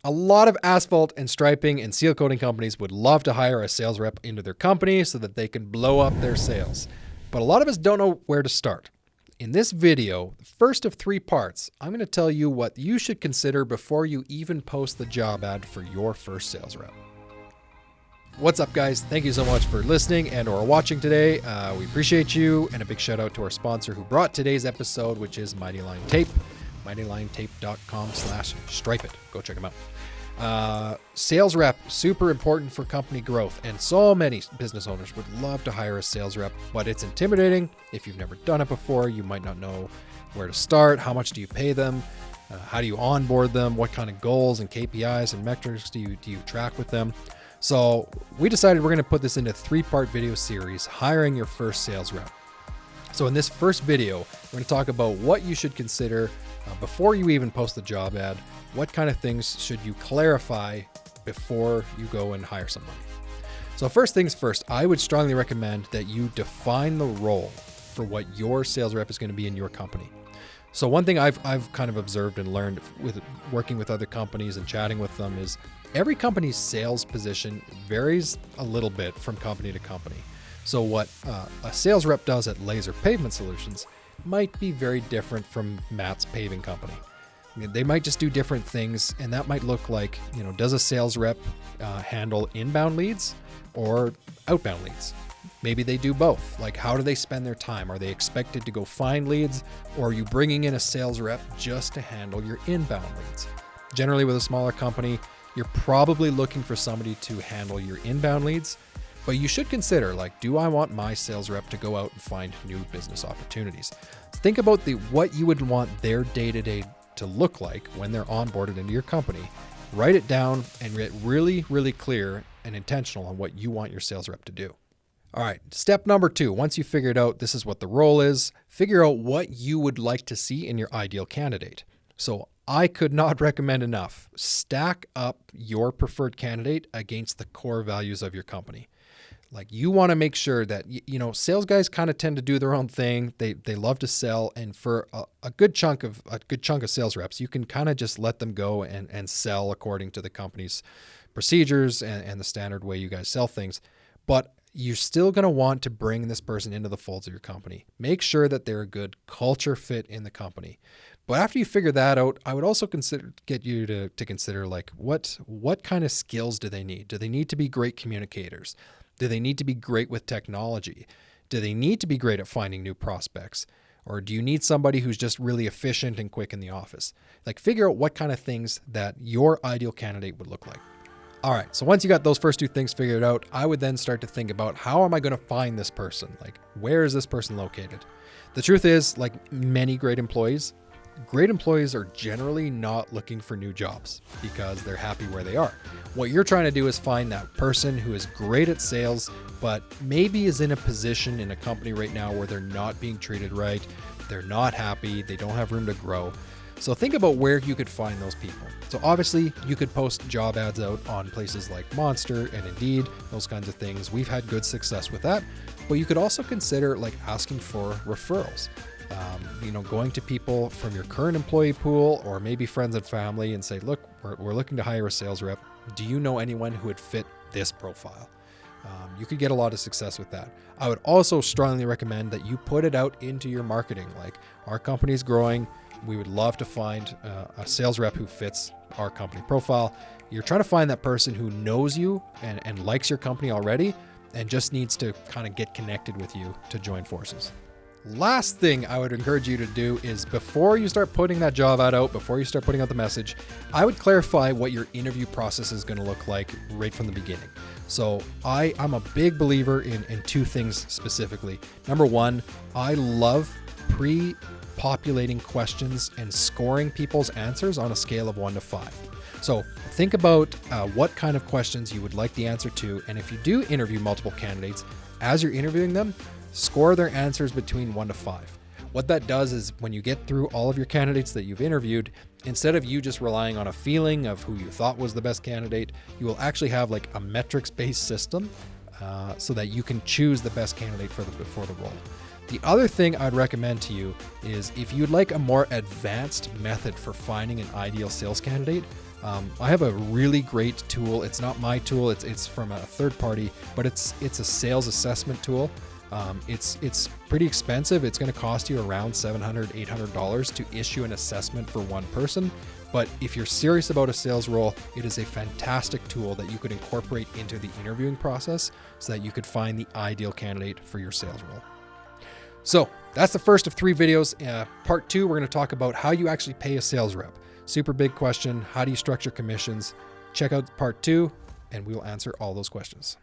A lot of asphalt and striping and seal coating companies would love to hire a sales rep into their company so that they can blow up their sales. But a lot of us don't know where to start. In this video, the first of 3 parts, I'm going to tell you what you should consider before you even post the job ad for your first sales rep. What's up, guys? Thank you so much for listening and or watching today. We appreciate you, and a big shout out to our sponsor who brought today's episode, which is Mighty Line Tape. MightyLineTape.com/stripe it. Go check them out. Sales rep, super important for company growth, and so many business owners would love to hire a sales rep, but it's intimidating. If you've never done it before, you might not know where to start. How much do you pay them? How do you onboard them? What kind of goals and KPIs and metrics do you track with them? So we decided we're going to put this into a 3-part video series, hiring your first sales rep. So in this first video, we're going to talk about what you should consider before you even post the job ad. What kind of things should you clarify before you go and hire somebody? So first things first, I would strongly recommend that you define the role for what your sales rep is going to be in your company. So one thing I've kind of observed and learned with working with other companies and chatting with them is every company's sales position varies a little bit from company to company. So what a sales rep does at Laser Pavement Solutions might be very different from Matt's paving company. I mean, they might just do different things, and that might look like, does a sales rep handle inbound leads or outbound leads? Maybe they do both. Like, how do they spend their time? Are they expected to go find leads, or are you bringing in a sales rep just to handle your inbound leads? Generally, with a smaller company, you're probably looking for somebody to handle your inbound leads, but you should consider, do I want my sales rep to go out and find new business opportunities? Think about what you would want their day-to-day to look like when they're onboarded into your company. Write it down and get really, really clear and intentional on what you want your sales rep to do. All right, step number 2, once you figured out this is what the role is, figure out what you would like to see in your ideal candidate. So I could not recommend enough. Stack up your preferred candidate against the core values of your company. You want to make sure that, sales guys kind of tend to do their own thing. They love to sell. And for a good chunk of sales reps, you can kind of just let them go and sell according to the company's procedures and the standard way you guys sell things. But you're still going to want to bring this person into the folds of your company. Make sure that they're a good culture fit in the company. But after you figure that out, I would also get you to consider what kind of skills do they need? Do they need to be great communicators? Do they need to be great with technology? Do they need to be great at finding new prospects? Or do you need somebody who's just really efficient and quick in the office? Figure out what kind of things that your ideal candidate would look like. All right, so once you got those first 2 things figured out, I would then start to think about, how am I going to find this person? Where is this person located? The truth is, many great employees are generally not looking for new jobs because they're happy where they are. What you're trying to do is find that person who is great at sales, but maybe is in a position in a company right now where they're not being treated right, they're not happy, they don't have room to grow. So think about where you could find those people. So obviously you could post job ads out on places like Monster and Indeed, those kinds of things. We've had good success with that, but you could also consider asking for referrals. Going to people from your current employee pool or maybe friends and family and say, look, we're looking to hire a sales rep. Do you know anyone who would fit this profile? You could get a lot of success with that. I would also strongly recommend that you put it out into your marketing. Our company is growing. We would love to find a sales rep who fits our company profile. You're trying to find that person who knows you and likes your company already and just needs to kind of get connected with you to join forces. Last thing I would encourage you to do is, before you start putting that job ad out, before you start putting out the message, I would clarify what your interview process is going to look like right from the beginning. So I'm a big believer in 2 things specifically. Number 1, I love pre-populating questions and scoring people's answers on a scale of 1 to 5. So think about what kind of questions you would like the answer to. And if you do interview multiple candidates, as you're interviewing them, score their answers between 1 to 5. What that does is, when you get through all of your candidates that you've interviewed, instead of you just relying on a feeling of who you thought was the best candidate, you will actually have a metrics-based system so that you can choose the best candidate for the role. The other thing I'd recommend to you is, if you'd like a more advanced method for finding an ideal sales candidate, I have a really great tool. It's not my tool. It's from a third party, but it's a sales assessment tool. It's pretty expensive. It's going to cost you around $700, $800 to issue an assessment for one person. But if you're serious about a sales role, it is a fantastic tool that you could incorporate into the interviewing process so that you could find the ideal candidate for your sales role. So that's the first of 3 videos. Part 2, we're going to talk about how you actually pay a sales rep. Super big question. How do you structure commissions? Check out part 2 and we will answer all those questions.